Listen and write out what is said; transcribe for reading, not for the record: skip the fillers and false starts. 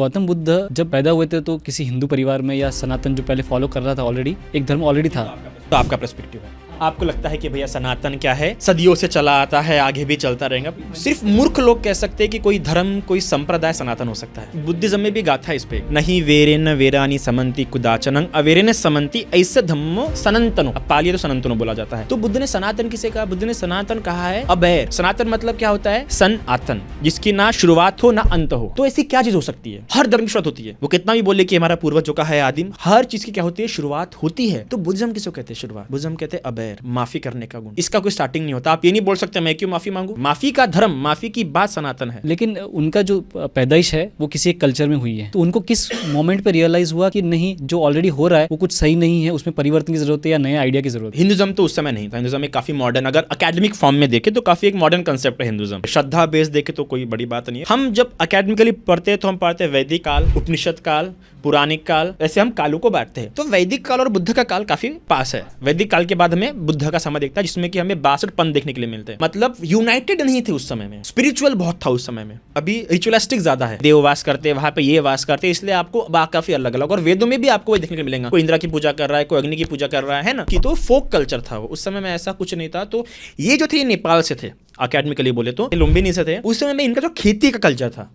गौतम बुद्ध जब पैदा हुए थे तो किसी हिंदू परिवार में या सनातन जो पहले फॉलो कर रहा था ऑलरेडी, एक धर्म ऑलरेडी था। तो आपका पर्सपेक्टिव है, आपको लगता है कि भैया सनातन क्या है, सदियों से चला आता है, आगे भी चलता रहेगा। सिर्फ मूर्ख लोग कह सकते हैं कि कोई धर्म कोई संप्रदाय सनातन हो सकता है। बुद्धिज्म में भी गाथा इस पे, नहीं वेरेन वेरानी समंती कुदाचनं अवेरेन समंती ऐसे धम्मो सनातनो। अब पालिए तो सनातनो बोला जाता है। तो बुद्ध ने सनातन किसे कहा? बुद्ध ने सनातन कहा है अबैर। सनातन मतलब क्या होता है? सन आतन, जिसकी ना शुरुआत हो ना अंत हो। तो ऐसी क्या चीज हो सकती है? हर धर्म की शुरुआत होती है। वो कितना भी बोले कि हमारा पूर्वज जो का है आदिम, हर चीज की क्या होती है? शुरुआत होती है। तो बुद्धिज्म किसको कहते हैं? शुरुआत। बुद्धिज्म कहते हैं अबैर, माफी करने का गुण। इसका कोई स्टार्टिंग नहीं होता। आप ये नहीं बोल सकते मैं क्यों माफी मांगू। माफी का धर्म, माफी की बात सनातन है। लेकिन उनका जो पैदाइश है वो किसी एक कल्चर में हुई है, तो उनको किस मोमेंट पे रियलाइज हुआ कि नहीं, जो ऑलरेडी हो रहा है वो कुछ सही नहीं है, उसमें परिवर्तन की जरूरत है या नए आइडिया की जरूरत है? हिंदुइज्म तो उस समय नहीं था। हिंदुइज्म एक काफी मॉडर्न, अगर एकेडमिक फॉर्म में देखे तो काफी एक मॉडर्न कंसेप्ट है हिंदुइज्म। श्रद्धा बेस देखे तो कोई बड़ी बात नहीं है। हम जब एकेडमिकली पढ़ते हैं तो हम पढ़ते हैं वैदिक काल, उपनिषद काल, पुराणिक काल, ऐसे हम कालों को बांटते हैं। तो वैदिक काल और बुद्ध का काल काफी पास है। वैदिक काल के बाद हमें बुद्ध का समय दिखता है, जिसमें कि हमें 62 पंथ देखने के लिए मिलते हैं। मतलब यूनाइटेड नहीं थे उस समय में, स्पिरिचुअल बहुत था उस समय में। अभी रिचुअलिस्टिक ज्यादा है, देव वास करते हैं वहां पे, ये वास करते हैं, इसलिए आपको काफी अलग अलग। और वेदों में भी आपको देखने को मिलेगा, कोई इंद्रा की पूजा कर रहा है, कोई अग्नि की पूजा कर रहा है ना, कि तो फोक कल्चर था वो। उस समय में ऐसा कुछ नहीं था। तो ये जो थे नेपाल से थे, अकेडमिकली बोले तो लुम्बिनी से थे। उस समय में इनका जो खेती का कल्चर था